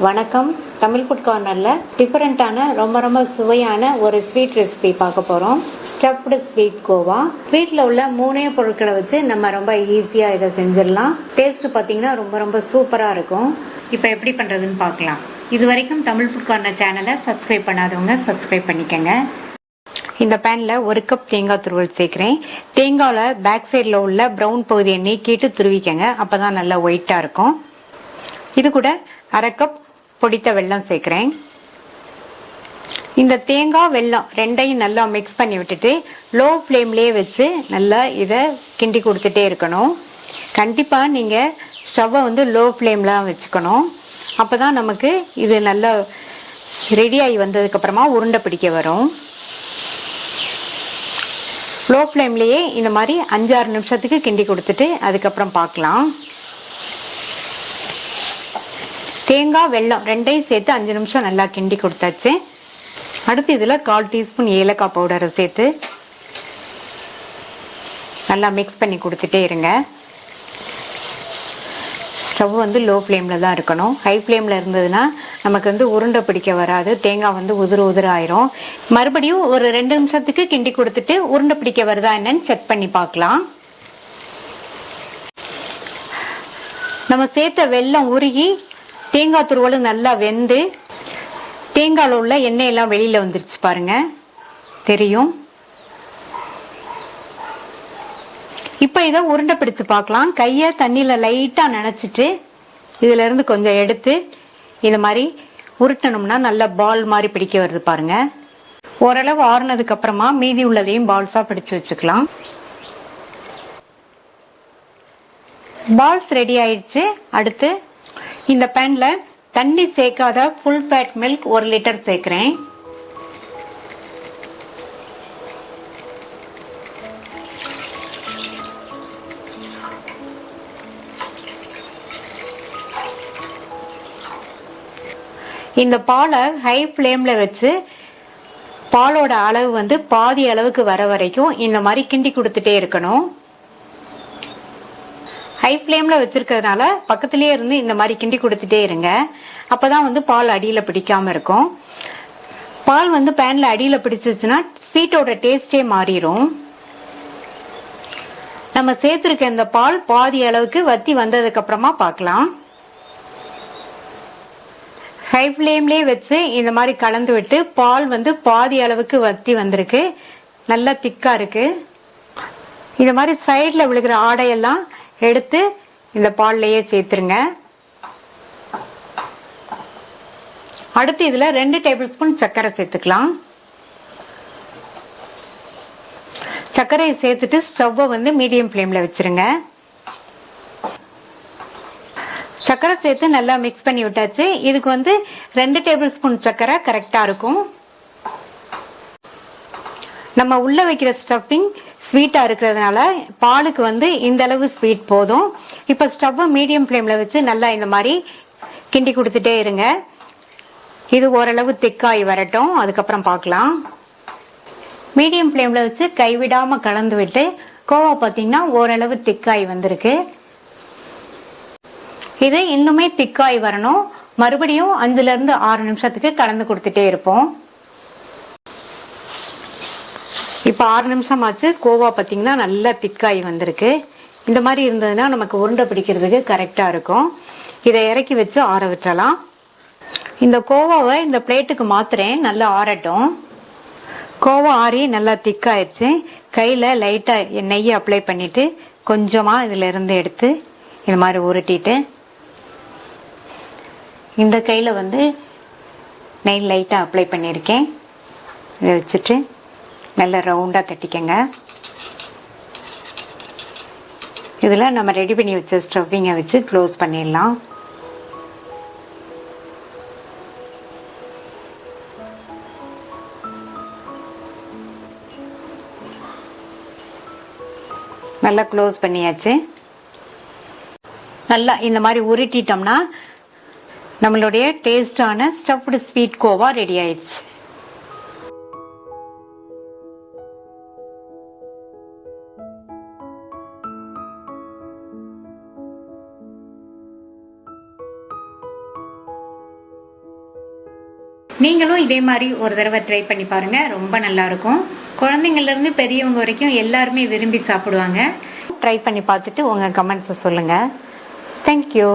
வணக்கம். தமிழ் ஃபுட் கார்னரில் டிஃப்ரெண்ட்டான ரொம்ப சுவையான ஒரு ஸ்வீட் ரெசிபி பார்க்க போகிறோம். Stuffed sweet Goa. வீட்டில் உள்ள 3 பொருட்களை வச்சு நம்ம ரொம்ப ஈஸியாக இதை செஞ்சிடலாம். டேஸ்ட்டு பார்த்தீங்கன்னா ரொம்ப சூப்பராக இருக்கும். இப்போ எப்படி பண்ணுறதுன்னு பார்க்கலாம். இது வரைக்கும் தமிழ் ஃபுட் கார்னர் சேனலை சப்ஸ்கிரைப் பண்ணாதவங்க சப்ஸ்கிரைப் பண்ணிக்கோங்க. இந்த பேனில் 1 கப் தேங்காய் துருவல் சேர்க்குறேன். தேங்காயில் பேக் சைடில் உள்ள ப்ரௌன் பகுதியை நீக்கிட்டு துருவிக்கங்க. அப்போ தான் நல்லா ஒயிட்டாக இருக்கும். இது கூட 1/2 கப் பொடித்த வெல்லம் சேர்க்குறேன். இந்த தேங்காய் வெல்லம் ரெண்டையும் நல்லா மிக்ஸ் பண்ணி விட்டுட்டு லோ ஃப்ளேம்லேயே வச்சு நல்லா இதை கிண்டி கொடுத்துட்டே இருக்கணும். கண்டிப்பாக நீங்கள் ஸ்டவ்வை லோ ஃப்ளேமில் வச்சுக்கணும். அப்போ தான் நமக்கு இது நல்லா ரெடியாகி வந்ததுக்கப்புறமா உருண்டை பிடிக்க வரும். லோ ஃப்ளேம்லேயே இந்த மாதிரி 5-6 நிமிஷத்துக்கு கிண்டி கொடுத்துட்டு அதுக்கப்புறம் பார்க்கலாம். தேங்காய் வெல்லம் ரெண்டையும் சேர்த்து 5 நிமிஷம் நல்லா கிண்டி கொடுத்தாச்சு. அடுத்து இதில் 1/4 டீஸ்பூன் ஏலக்காய் பவுடரை சேர்த்து நல்லா மிக்ஸ் பண்ணி கொடுத்துட்டே இருங்க. ஸ்டவ் லோ ஃப்ளேமில் தான் இருக்கணும். ஹை ஃப்ளேமில் இருந்ததுன்னா நமக்கு உருண்டை பிடிக்க வராது. தேங்காய் உதிர ஆயிரும். மறுபடியும் ஒரு 2 நிமிஷத்துக்கு கிண்டி கொடுத்துட்டு உருண்டை பிடிக்க வருதா என்னன்னு செக் பண்ணி பார்க்கலாம். நம்ம சேர்த்த வெல்லம் உருகி தேங்காய் துருவலும் நல்லா வெந்து தேங்காயில் உள்ள எண்ணெய் எல்லாம் வெளியில வந்துருச்சு பாருங்க, தெரியும். இப்போ இதை உருண்டை பிடிச்சு பார்க்கலாம். கையை தண்ணியில் லைட்டாக நனைச்சிட்டு இதுல இருந்து கொஞ்சம் எடுத்து இந்த மாதிரி உருட்டணும்னா நல்ல பால் மாதிரி பிடிக்க வருது பாருங்க. ஓரளவு ஆறுனதுக்கு அப்புறமா மீதி உள்ளதையும் பால்ஸா பிடிச்சு வச்சுக்கலாம். பால்ஸ் ரெடி ஆயிடுச்சு. அடுத்து இந்த பேன்ல தண்ணி சேர்க்காத ஃபுல் ஃபேட் மில்க் 1 லிட்டர் சேர்க்கிறேன். இந்த பாலை ஹை ஃப்ளேம்ல வச்சு பாலோட அளவு பாதி அளவுக்கு வர வரைக்கும் இந்த மாதிரி கிண்டி கொடுத்துட்டே இருக்கணும். ஹை ஃப்ளேம்ல வச்சிருக்கிறதுனால பக்கத்திலேயே இருந்து இந்த மாதிரி கிண்டி கொடுத்துட்டே இருங்க. அப்பதான் பால் அடியில பிடிக்காம இருக்கும். பால் பேன்ல அடியில பிடிச்சிச்சுன்னா ஸ்வீட்டோட டேஸ்டே மாறிடும். நம்ம சேர்த்திருக்க இந்த பால் பாதி அளவுக்கு வத்தி வந்ததுக்கு அப்புறமா பார்க்கலாம். ஹை ஃப்ளேம்லயே வச்சு இந்த மாதிரி கலந்து விட்டு பால் பாதி அளவுக்கு வத்தி வந்திருக்கு. நல்லா திக்கா இருக்கு. இந்த மாதிரி சைட்ல விழுகிற ஆடையெல்லாம் எடுத்து இந்த பால்லையே சேர்த்துருங்க. அடுத்து இதுல 2 டேபிள் ஸ்பூன் சர்க்கரை சேர்த்துக்கலாம். சர்க்கரையை சேர்த்துட்டு ஸ்டவ்வை மீடியம் ஃப்ளேம்ல வச்சிருங்க. சர்க்கரை சேர்த்து நல்லா மிக்ஸ் பண்ணி விட்டாச்சு. இதுக்கு 2 டேபிள் ஸ்பூன் சர்க்கரை கரெக்டா இருக்கும். நம்ம உள்ள வைக்கிற ஸ்டஃபிங் ஸ்வீட்டா இருக்கிறதுனால பாலுக்கு இந்த அளவு ஸ்வீட் போதும். இப்ப ஸ்டவ் மீடியம் ஃப்ளேம்ல வச்சு நல்லா இந்த மாதிரி கிண்டி கொடுத்துட்டே இருங்க. இது ஓரளவு திக்காய் வரட்டும், அதுக்கப்புறம் பார்க்கலாம். மீடியம் ஃப்ளேம்ல வச்சு கைவிடாம கலந்து விட்டு கோவா பார்த்தீங்கன்னா ஓரளவு திக்காய் வந்திருக்கு. இது இன்னுமே திக்காய் வரணும். மறுபடியும் 5-6 நிமிஷத்துக்கு கலந்து கொடுத்துட்டே இருப்போம். இப்போ 6 நிமிஷம் ஆச்சு. கோவா பார்த்தீங்கன்னா நல்லா திக்காய் வந்திருக்கு. இந்த மாதிரி இருந்ததுன்னா நமக்கு உருண்டை பிடிக்கிறதுக்கு கரெக்டாக இருக்கும். இதை இறக்கி வச்சு ஆற விட்டுறலாம். இந்த கோவாவை இந்த பிளேட்டுக்கு மாத்துறேன், நல்லா ஆறட்டும். கோவா ஆறி நல்லா திக்காயிடுச்சு. கையில் லைட்டாக நெய்யை அப்ளை பண்ணிட்டு கொஞ்சமாக இதில் இருந்து எடுத்து இந்த மாதிரி உருட்டிட்டு இந்த கையில் நெய் லைட்டாக அப்ளை பண்ணியிருக்கேன். இதை வச்சுட்டு நல்லா ரவுண்டா தட்டிக்கங்க. இதுல நம்ம ரெடி பண்ணி வச்ச ஸ்டஃபிங்கை வச்சு க்ளோஸ் பண்ணிடலாம். நல்லா க்ளோஸ் பண்ணியாச்சு. நல்லா இந்த மாதிரி உருட்டிட்டோம்னா நம்மளுடைய டேஸ்டான ஸ்டஃப்டு ஸ்வீட் கோவா ரெடி ஆயிடுச்சு. நீங்களும் இதே மாதிரி ஒரு தடவை ட்ரை பண்ணி பாருங்க, ரொம்ப நல்லா இருக்கும். குழந்தைங்கள்ல இருந்து பெரியவங்க வரைக்கும் எல்லாருமே விரும்பி சாப்பிடுவாங்க. ட்ரை பண்ணி பார்த்துட்டு உங்க கமெண்ட்ஸை சொல்லுங்க. தேங்க்யூ.